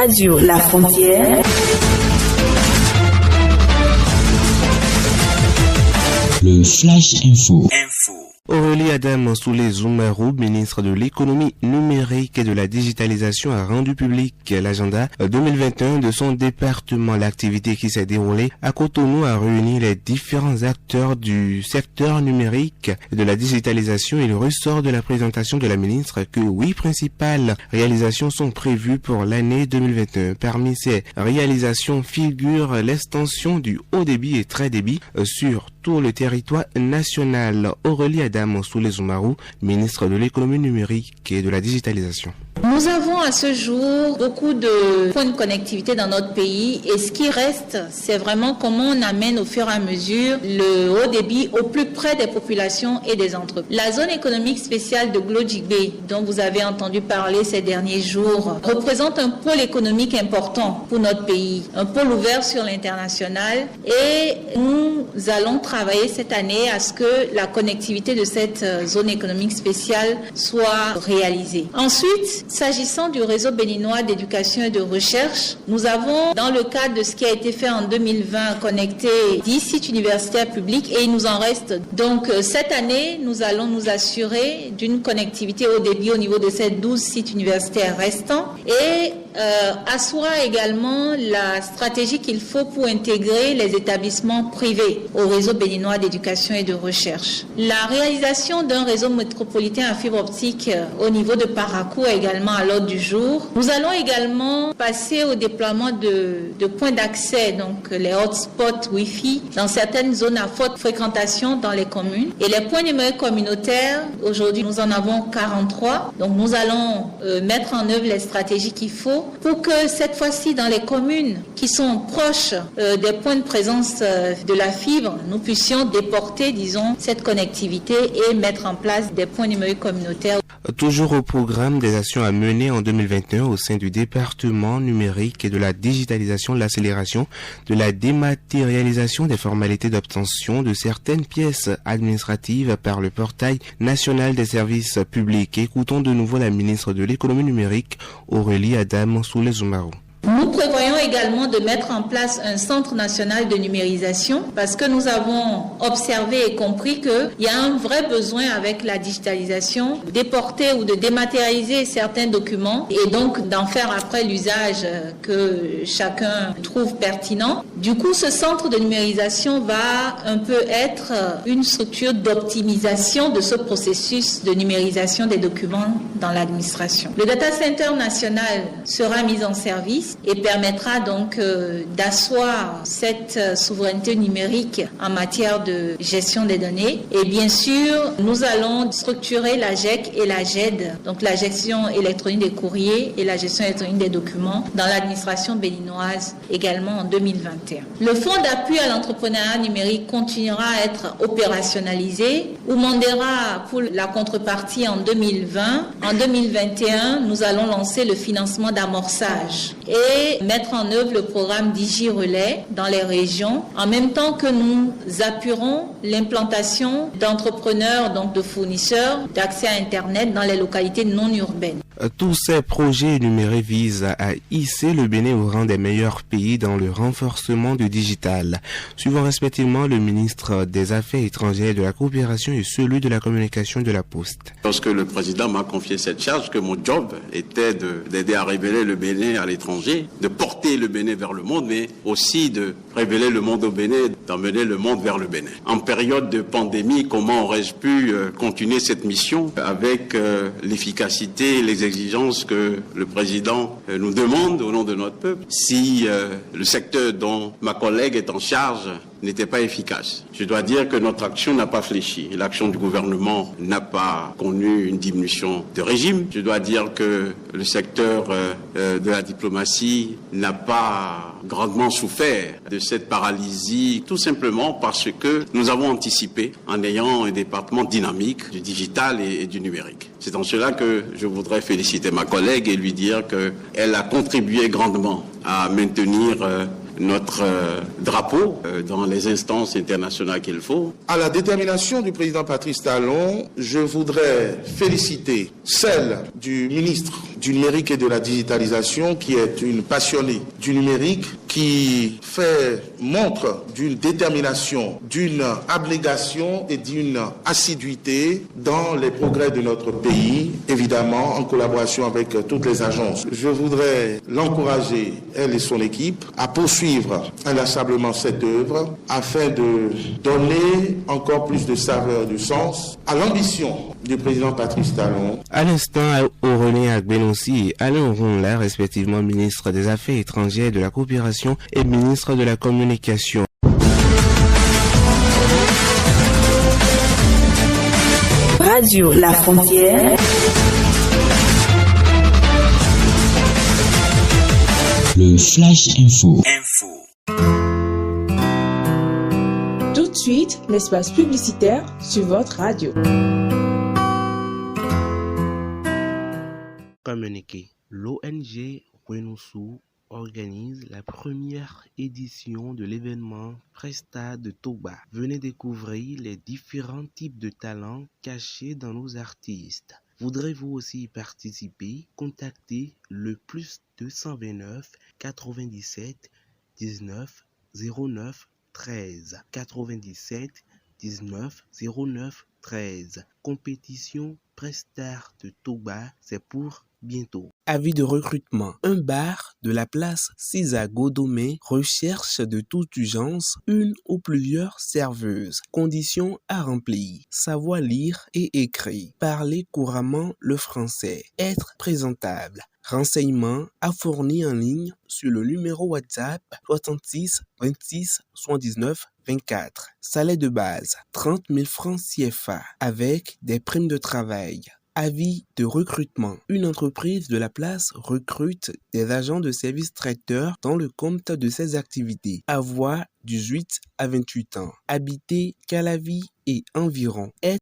Radio La Frontière. Le Flash Info. Aurélie Adam Soulé-Zoumarou, ministre de l'économie numérique et de la digitalisation, a rendu public l'agenda 2021 de son département. L'activité qui s'est déroulée à Cotonou a réuni les différents acteurs du secteur numérique et de la digitalisation. Il ressort de la présentation de la ministre que 8 principales réalisations sont prévues pour l'année 2021. Parmi ces réalisations figure l'extension du haut débit et très débit sur tout le territoire national. Aurélie Adam Soulé-Zoumarou, ministre de l'économie numérique et de la digitalisation. Nous avons à ce jour beaucoup de points de connectivité dans notre pays et ce qui reste, c'est vraiment comment on amène au fur et à mesure le haut débit au plus près des populations et des entreprises. La zone économique spéciale de Glodjigbe, dont vous avez entendu parler ces derniers jours, représente un pôle économique important pour notre pays, un pôle ouvert sur l'international, et nous allons travailler cette année à ce que la connectivité de cette zone économique spéciale soit réalisée. Ensuite, s'agissant du réseau béninois d'éducation et de recherche, nous avons, dans le cadre de ce qui a été fait en 2020, connecté 10 sites universitaires publics et il nous en reste. Donc, cette année, nous allons nous assurer d'une connectivité haut débit au niveau de ces 12 sites universitaires restants et asseoir également la stratégie qu'il faut pour intégrer les établissements privés au réseau béninois d'éducation et de recherche. La réalisation d'un réseau métropolitain à fibre optique au niveau de Parakou est également à l'ordre du jour. Nous allons également passer au déploiement de points d'accès, donc les hotspots Wi-Fi, dans certaines zones à forte fréquentation dans les communes. Et les points numériques communautaires, aujourd'hui nous en avons 43. Donc nous allons mettre en œuvre les stratégies qu'il faut pour que cette fois-ci dans les communes qui sont proches des points de présence de la fibre, nous puissions déporter, disons, cette connectivité et mettre en place des points numériques communautaires. Toujours au programme des actions à mener en 2021 au sein du département numérique et de la digitalisation, l'accélération de la dématérialisation des formalités d'obtention de certaines pièces administratives par le portail national des services publics. Écoutons de nouveau la ministre de l'économie numérique, Aurélie Adam Soulé-Zoumarou. Nous prévoyons également de mettre en place un centre national de numérisation parce que nous avons observé et compris qu'il y a un vrai besoin avec la digitalisation de déporter ou de dématérialiser certains documents et donc d'en faire après l'usage que chacun trouve pertinent. Du coup, ce centre de numérisation va un peu être une structure d'optimisation de ce processus de numérisation des documents dans l'administration. Le data center national sera mis en service et permettra donc d'asseoir cette souveraineté numérique en matière de gestion des données. Et bien sûr, nous allons structurer la GEC et la GED, donc la gestion électronique des courriers et la gestion électronique des documents, dans l'administration béninoise également en 2021. Le fonds d'appui à l'entrepreneuriat numérique continuera à être opérationnalisé. Oumandera pour la contrepartie en 2020. En 2021, nous allons lancer le financement d'amorçage et mettre en œuvre le programme DigiRelais dans les régions, en même temps que nous appuierons l'implantation d'entrepreneurs, donc de fournisseurs d'accès à Internet dans les localités non urbaines. Tous ces projets énumérés visent à hisser le Bénin au rang des meilleurs pays dans le renforcement du digital, suivant respectivement le ministre des Affaires étrangères et de la coopération et celui de la communication de la Poste. Lorsque le président m'a confié cette charge, que mon job était d'aider à révéler le Bénin à l'étranger, de porter le Bénin vers le monde, mais aussi de révéler le monde au Bénin, d'emmener le monde vers le Bénin. En période de pandémie, comment aurais-je pu continuer cette mission avec l'efficacité et les exigences que le président nous demande au nom de notre peuple si le secteur dont ma collègue est en charge n'était pas efficace. Je dois dire que notre action n'a pas fléchi. L'action du gouvernement n'a pas connu une diminution de régime. Je dois dire que le secteur de la diplomatie n'a pas grandement souffert de cette paralysie, tout simplement parce que nous avons anticipé en ayant un département dynamique du digital et du numérique. C'est en cela que je voudrais féliciter ma collègue et lui dire qu'elle a contribué grandement à maintenir notre drapeau dans les instances internationales qu'il faut. À la détermination du président Patrice Talon, je voudrais féliciter celle du ministre du numérique et de la digitalisation, qui est une passionnée du numérique, qui fait montre d'une détermination, d'une abnégation et d'une assiduité dans les progrès de notre pays, évidemment en collaboration avec toutes les agences. Je voudrais l'encourager, elle et son équipe, à poursuivre inlassablement cette œuvre afin de donner encore plus de saveur, de sens à l'ambition du président Patrice Talon. À l'instant, Aurélien Agbenonsi et Alain Ronla, respectivement ministre des Affaires étrangères et de la coopération et ministre de la communication. Radio La Frontière. Le Flash Info. Tout de suite, l'espace publicitaire sur votre radio. Communiqué. L'ONG Renoussou organise la première édition de l'événement Presta de Toba. Venez découvrir les différents types de talents cachés dans nos artistes. Voudrez-vous aussi y participer? Contactez le +229 97 19 09 13 97 19 09 13. Compétition Prestar de Toba, c'est pour bientôt. Avis de recrutement. Un bar de la place Cisa Godomé recherche de toute urgence une ou plusieurs serveuses. Conditions à remplir. Savoir lire et écrire. Parler couramment le français. Être présentable. Renseignements à fournir en ligne sur le numéro WhatsApp 66 26 79 24. Salaire de base 30 000 francs CFA avec des primes de travail. Avis de recrutement. Une entreprise de la place recrute des agents de service traiteurs dans le compte de ses activités. Avoir 18 à 28 ans. Habiter Calavi et environ. Être